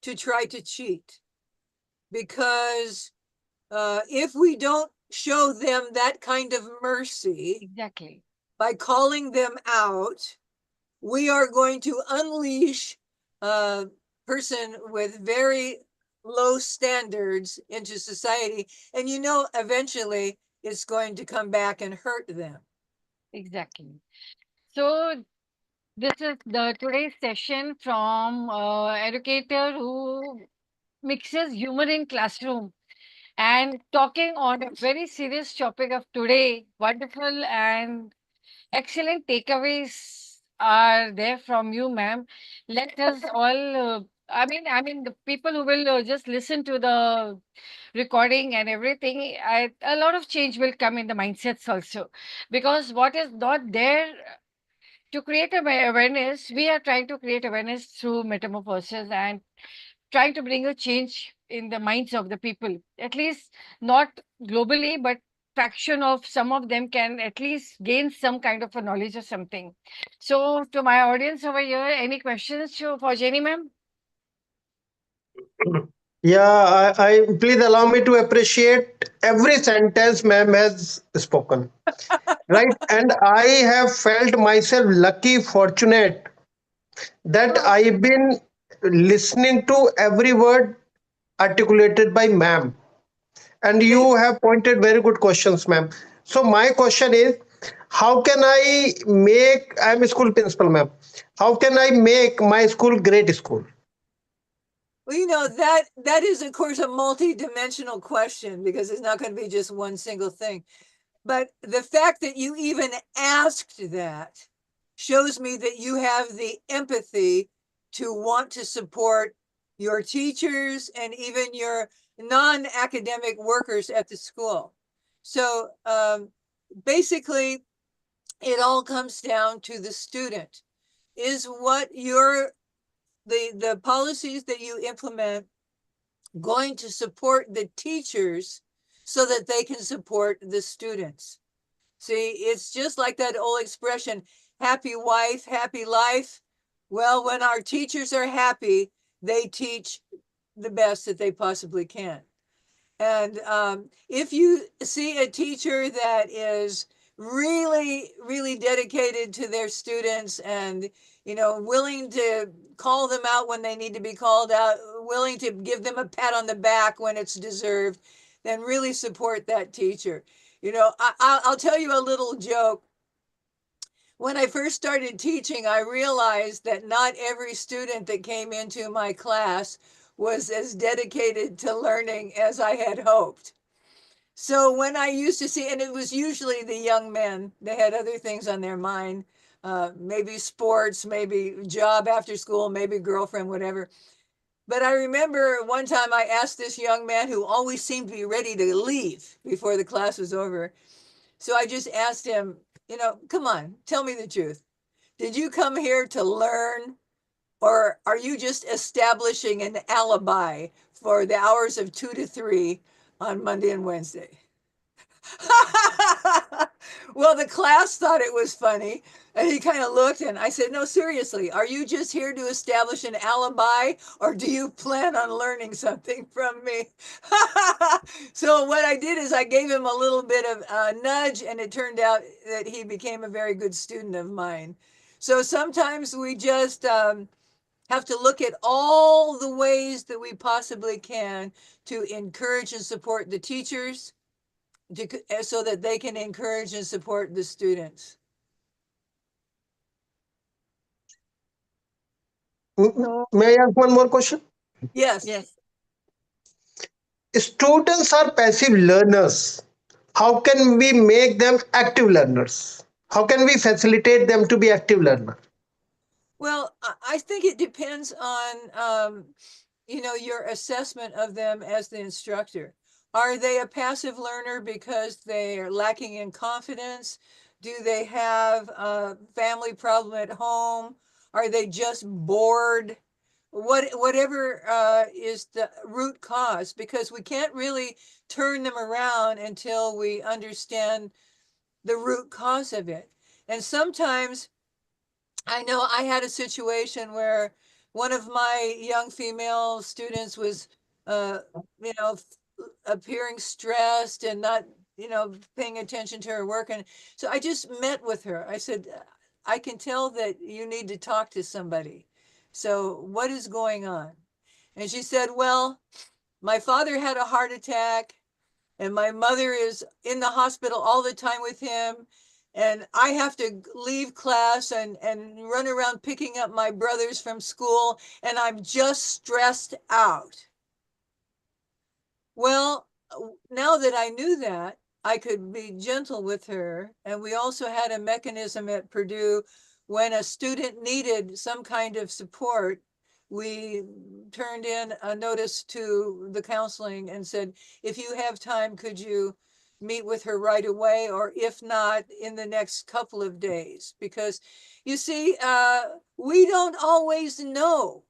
to try to cheat, because if we don't show them that kind of mercy exactly. by calling them out, we are going to unleash person with very low standards into society, and eventually it's going to come back and hurt them. Exactly. So this is the today's session from educator who mixes humor in classroom and talking on a very serious topic of today. Wonderful and excellent takeaways are there from you, ma'am. Let us all. I mean, the people who will just listen to the recording and everything, a lot of change will come in the mindsets also, because what is not there to create awareness, we are trying to create awareness through metamorphosis and trying to bring a change in the minds of the people, at least not globally, but fraction of some of them can at least gain some kind of a knowledge or something. So to my audience over here, any questions for Jenny ma'am? Yeah, I please allow me to appreciate every sentence ma'am has spoken. Right. And I have felt myself lucky, fortunate that Oh, I've been listening to every word articulated by ma'am. And Thank you have pointed very good questions, ma'am. So my question is, how can I make, I'm a school principal, ma'am. How can I make my school great school? Well, that is, of course, a multi-dimensional question because it's not going to be just one single thing. But the fact that you even asked that shows me that you have the empathy to want to support your teachers and even your non-academic workers at the school. So basically, it all comes down to the student. Is what your the policies that you implement going to support the teachers so that they can support the students? See, it's just like that old expression, happy wife, happy life. Well, when our teachers are happy, they teach the best that they possibly can. And if you see a teacher that is really, really dedicated to their students and, willing to call them out when they need to be called out, willing to give them a pat on the back when it's deserved, then really support that teacher. I'll tell you a little joke. When I first started teaching, I realized that not every student that came into my class was as dedicated to learning as I had hoped. So when I used to see, and it was usually the young men, they had other things on their mind, maybe sports, maybe job after school, maybe girlfriend, whatever. But I remember one time I asked this young man who always seemed to be ready to leave before the class was over. So I just asked him, come on, tell me the truth. Did you come here to learn, or are you just establishing an alibi for the hours of 2 to 3 on Monday and Wednesday? Well, the class thought it was funny. And he kind of looked, and I said, no, seriously, are you just here to establish an alibi, or do you plan on learning something from me? So what I did is I gave him a little bit of a nudge, and it turned out that he became a very good student of mine. So sometimes we just have to look at all the ways that we possibly can to encourage and support the teachers, so that they can encourage and support the students. so May I ask one more question? Yes. yes. Students are passive learners. How can we make them active learners? How can we facilitate them to be active learners? Well, I think it depends on, your assessment of them as the instructor. Are they a passive learner because they are lacking in confidence? Do they have a family problem at home? Are they just bored? Whatever is the root cause, because we can't really turn them around until we understand the root cause of it. And sometimes I know I had a situation where one of my young female students was, uh, you know, appearing stressed and not, paying attention to her work. And so I just met with her. I said, I can tell that you need to talk to somebody. So what is going on? And she said, well, my father had a heart attack and my mother is in the hospital all the time with him. And I have to leave class and run around picking up my brothers from school. And I'm just stressed out. Well, now that I knew that, I could be gentle with her. And we also had a mechanism at Purdue when a student needed some kind of support. We turned in a notice to the counseling and said, if you have time, could you meet with her right away? Or if not, in the next couple of days? Because you see, we don't always know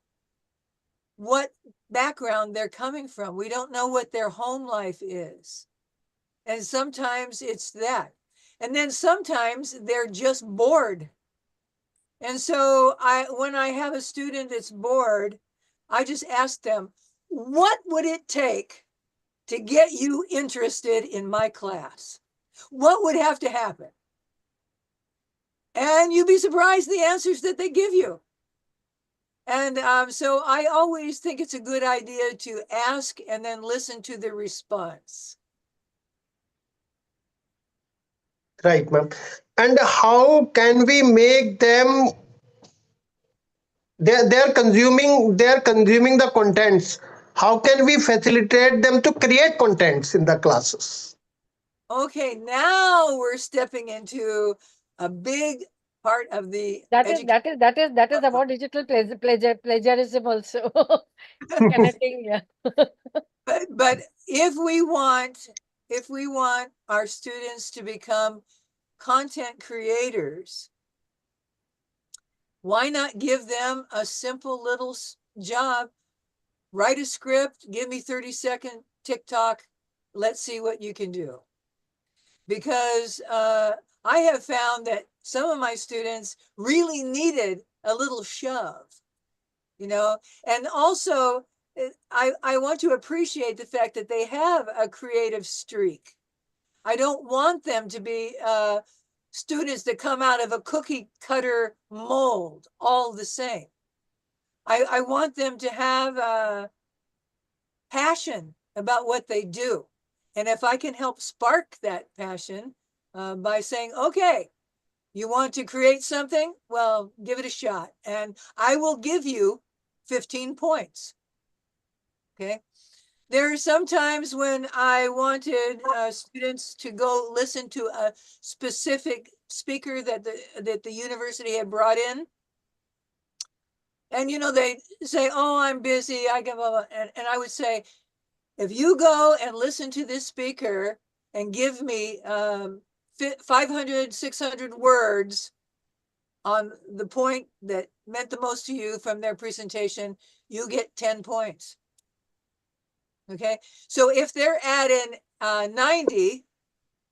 what background they're coming from. We don't know what their home life is. And sometimes it's that. And then sometimes they're just bored. And so when I have a student that's bored, I just ask them, what would it take to get you interested in my class? What would have to happen? And you'd be surprised the answers that they give you. And so I always think it's a good idea to ask and then listen to the response. Right, ma'am. And how can we make them, they're consuming the contents. How can we facilitate them to create contents in the classes? Okay, now we're stepping into a big part of the That is education. that is that is that is about digital plagiarism also. Connecting, yeah. But if we want our students to become content creators, why not give them a simple little job? Write a script, give me 30-second TikTok. Let's see what you can do. Because I have found that some of my students really needed a little shove, you know, and also I want to appreciate the fact that they have a creative streak. I don't want them to be students that come out of a cookie cutter mold all the same. I want them to have passion about what they do. And if I can help spark that passion by saying, okay, you want to create something? Well, give it a shot. And I will give you 15 points. Okay. There are some times when I wanted students to go listen to a specific speaker that the university had brought in. And, you know, they say, oh, I'm busy. I give up. And I would say, if you go and listen to this speaker and give me 500, 600 words on the point that meant the most to you from their presentation, you get 10 points. Okay, so if they're at an 90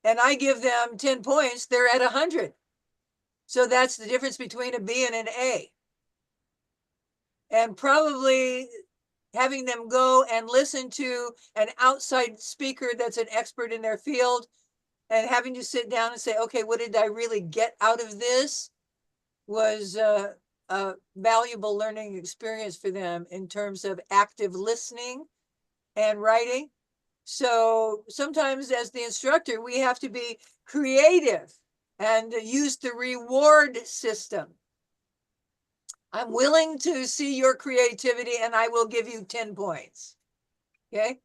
and I give them 10 points, they're at 100. So that's the difference between a B and an A. And probably having them go and listen to an outside speaker that's an expert in their field and having to sit down and say, okay, what did I really get out of this, was a valuable learning experience for them in terms of active listening and writing. So sometimes as the instructor, we have to be creative and use the reward system. I'm willing to see your creativity and I will give you 10 points. Okay.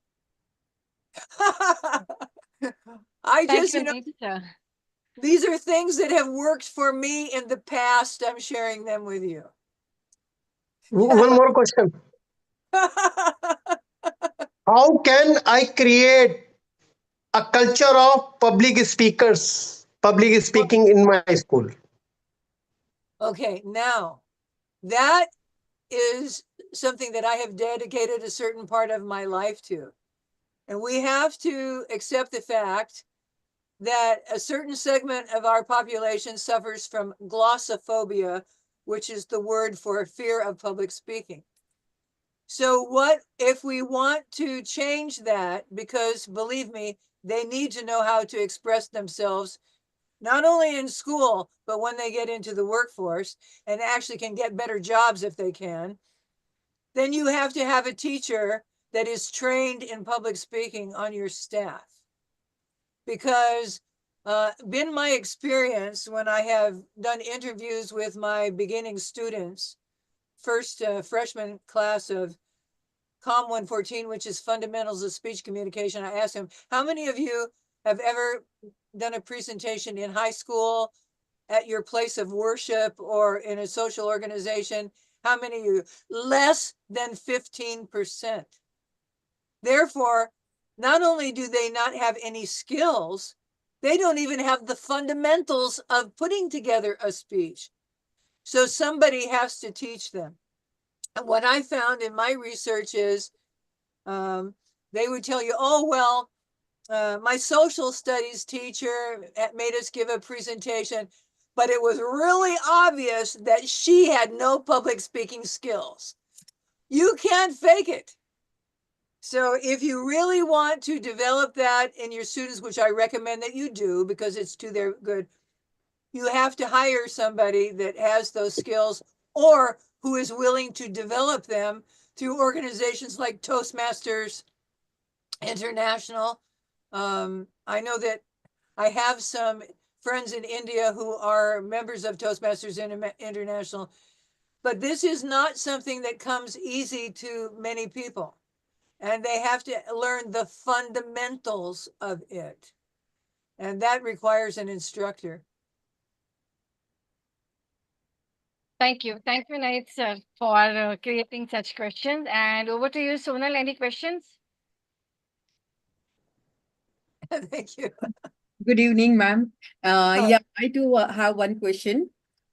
I Thank just, you, you know, Neeta. these are things that have worked for me in the past. I'm sharing them with you. One more question. How can I create a culture of public speaking in my school? Okay, now that is something that I have dedicated a certain part of my life to. And we have to accept the fact that a certain segment of our population suffers from glossophobia, which is the word for fear of public speaking. So what if we want to change that, because believe me, they need to know how to express themselves, not only in school, but when they get into the workforce and actually can get better jobs if they can, then you have to have a teacher that is trained in public speaking on your staff. Because been my experience when I have done interviews with my beginning students, first freshman class of COM 114, which is Fundamentals of Speech Communication. I asked them, how many of you have ever done a presentation in high school, at your place of worship, or in a social organization? How many of you? Less than 15%. Therefore, not only do they not have any skills, they don't even have the fundamentals of putting together a speech. So somebody has to teach them. And what I found in my research is they would tell you, oh, well, my social studies teacher made us give a presentation, but it was really obvious that she had no public speaking skills. You can't fake it. So if you really want to develop that in your students, which I recommend that you do because it's to their good, you have to hire somebody that has those skills or who is willing to develop them through organizations like Toastmasters International. I know that I have some friends in India who are members of Toastmasters International, but this is not something that comes easy to many people. And they have to learn the fundamentals of it. And that requires an instructor. Thank you. Thank you, Nait sir, for creating such questions. And over to you, Sonal. Any questions? Thank you. Good evening, ma'am. Hi. Yeah, I too have one question.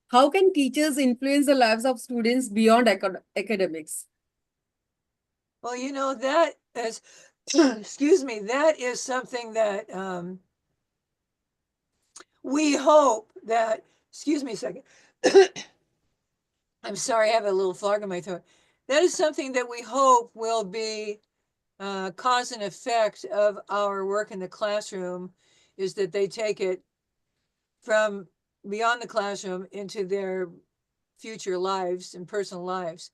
How can teachers influence the lives of students beyond academics? Well, you know, that is, excuse me, that is something that we hope that, excuse me a second. I'm sorry, I have a little frog in my throat. That is something that we hope will be cause and effect of our work in the classroom, is that they take it from beyond the classroom into their future lives and personal lives.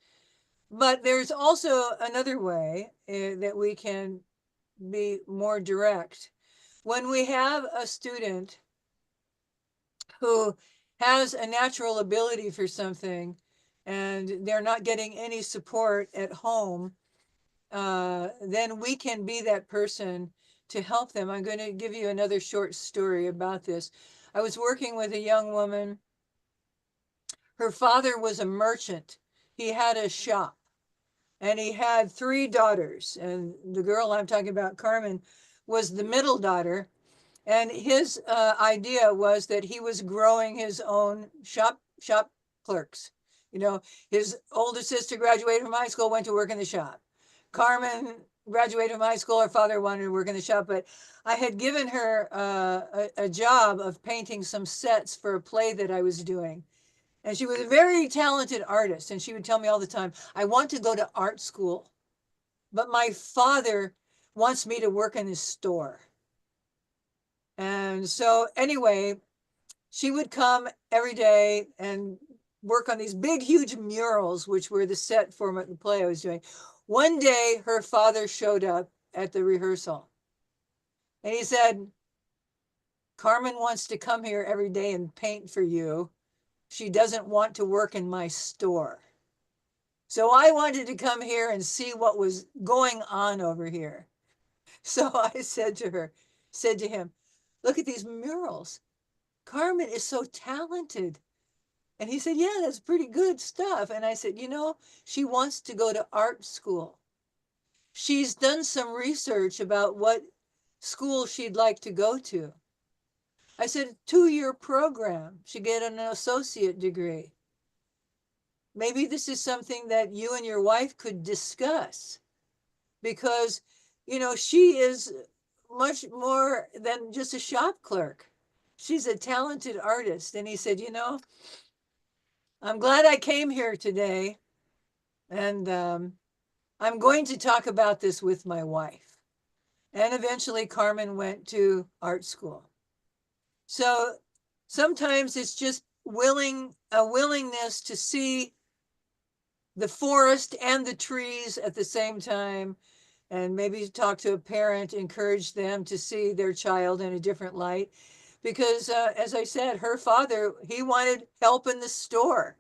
But there's also another way that we can be more direct. When we have a student who has a natural ability for something and they're not getting any support at home, then we can be that person to help them. I'm going to give you another short story about this. I was working with a young woman. Her father was a merchant. He had a shop and he had 3 daughters. And the girl I'm talking about, Carmen, was the middle daughter. And his idea was that he was growing his own shop clerks. You know, his older sister graduated from high school, went to work in the shop. Carmen graduated from high school. Her father wanted to work in the shop, but I had given her a job of painting some sets for a play that I was doing. And she was a very talented artist. And she would tell me all the time, I want to go to art school, but my father wants me to work in his store. And so anyway, she would come every day and work on these big, huge murals, which were the set for the play I was doing. One day, her father showed up at the rehearsal and he said, Carmen wants to come here every day and paint for you. She doesn't want to work in my store. So I wanted to come here and see what was going on over here. So I said to him, look at these murals. Carmen is so talented. And he said, yeah, that's pretty good stuff. And I said, you know, she wants to go to art school. She's done some research about what school she'd like to go to. I said, 2-year program. She get an associate degree. Maybe this is something that you and your wife could discuss because, you know, she is much more than just a shop clerk. She's a talented artist. And he said, you know, I'm glad I came here today. And I'm going to talk about this with my wife. And eventually Carmen went to art school. So Sometimes it's just a willingness to see the forest and the trees at the same time, and maybe talk to a parent, encourage them to see their child in a different light. Because as I said, her father, he wanted help in the store.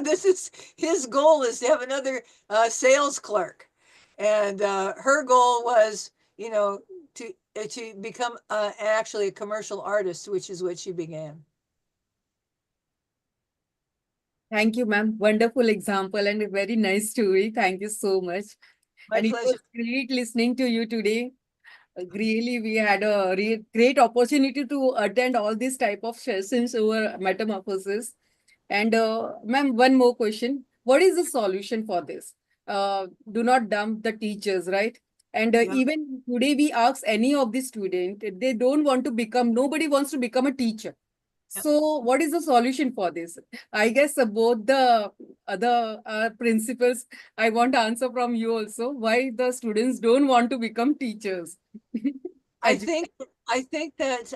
This is his goal, is to have another sales clerk. And her goal was, to become actually a commercial artist, which is what she began. Thank you, ma'am. Wonderful example and a very nice story. Thank you so much. My And it was pleasure. great listening to you today. Really, we had a great opportunity to attend all these type of sessions over metamorphosis. And ma'am, one more question. What is the solution for this? Do not dump the teachers, right? And Yeah. even today, we ask any of the student, they don't want to become, nobody wants to become a teacher. Yeah. So what is the solution for this? I guess both the other principals, I want to answer from you also, why the students don't want to become teachers. I think I think that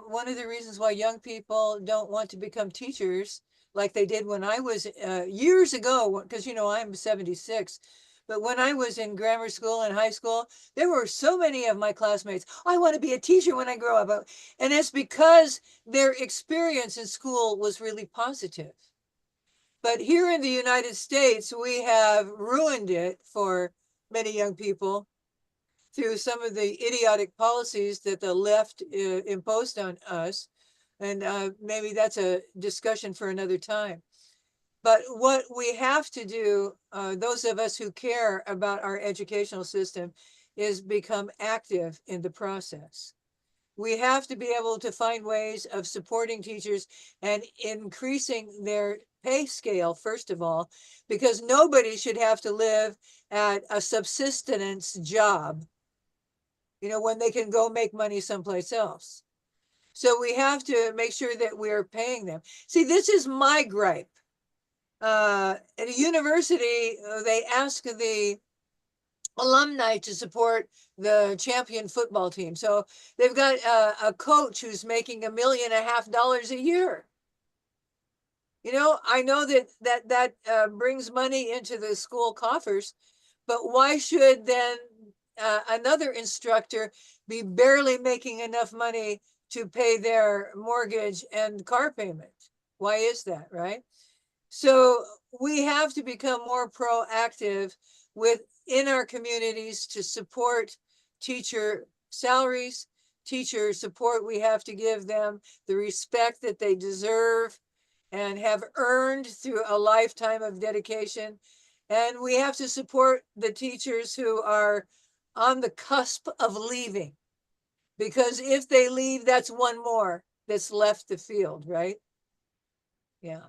one of the reasons why young people don't want to become teachers like they did when I was years ago, because I'm 76, but when I was in grammar school and high school, there were so many of my classmates, I want to be a teacher when I grow up. And it's because their experience in school was really positive. But here in the United States, we have ruined it for many young people through some of the idiotic policies that the left imposed on us. And maybe that's a discussion for another time. But what we have to do, those of us who care about our educational system, is become active in the process. We have to be able to find ways of supporting teachers and increasing their pay scale, first of all, because nobody should have to live at a subsistence job, when they can go make money someplace else. So we have to make sure that we're paying them. See, this is my gripe. At a university, they ask the alumni to support the champion football team. So they've got a coach who's making $1.5 million a year. I know that brings money into the school coffers, but why should then another instructor be barely making enough money to pay their mortgage and car payment? Why is that, right? So we have to become more proactive within our communities to support teacher salaries, teacher support. We have to give them the respect that they deserve and have earned through a lifetime of dedication. And we have to support the teachers who are on the cusp of leaving, because if they leave, that's one more that's left the field, right? Yeah.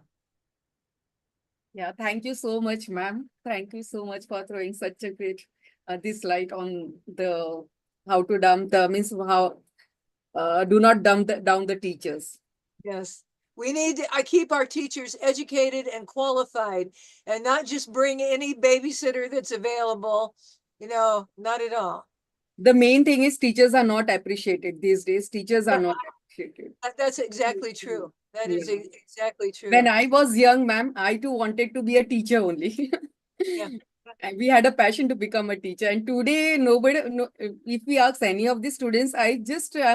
Yeah, thank you so much, ma'am. Thank you so much for throwing such a great this light on the how to dump the means how do not dump down the teachers. Yes. We need to I keep our teachers educated and qualified, and not just bring any babysitter that's available, not at all. The main thing is teachers are not appreciated these days. Teachers are Yeah, not appreciated. that's exactly true. That is Yeah. exactly When true. I was young, ma'am, I too wanted to be a teacher only. Yeah. And we had a passion to become a teacher. And today, nobody, no, if we ask any of the students, I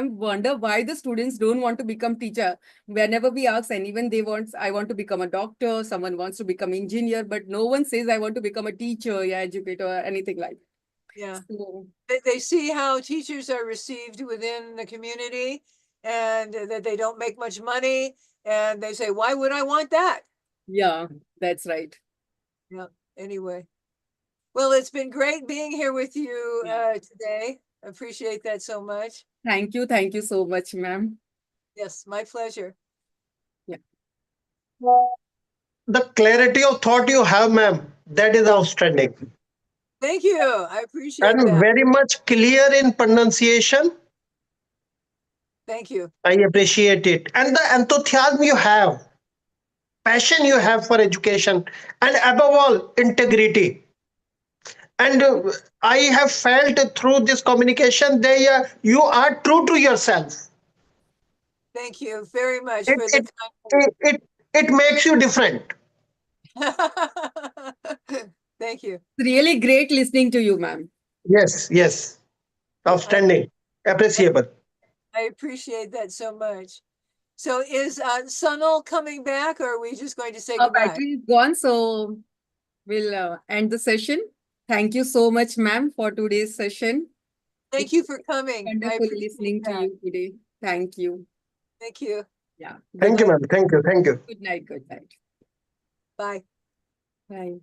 wonder why the students don't want to become teacher. Whenever we ask anyone, they want, I want to become a doctor, someone wants to become engineer, but no one says I want to become a teacher, yeah, educator, or anything like Yeah. that. So, They see how teachers are received within the community, and that they don't make much money, and they say, why would I want that? yeah, that's right. Yeah. Anyway. Well, it's been great being here with you Yeah. today. Appreciate that so much. Thank you so much, ma'am. Yes, my pleasure. Yeah. The clarity of thought you have, ma'am, that is outstanding. Thank you. I appreciate And that. very much clear in pronunciation. Thank you. I appreciate it. And the enthusiasm you have, passion you have for education, and above all, integrity. And I have felt through this communication that you are true to yourself. Thank you very much It for it the kind it makes you different. Thank you. It's really great listening to you, ma'am. Yes, yes. Outstanding. Appreciable. I appreciate that so much. So is Sunil coming back, or are we just going to say Our goodbye? battery is gone, so we'll end the session. Thank you so much, ma'am, for today's session. Thank you for coming. I Wonderful appreciate listening to that. you today. Thank you. Thank you. Yeah. Thank you, Goodbye. ma'am. Thank you. Thank you. Good night. Good night. Bye. Bye.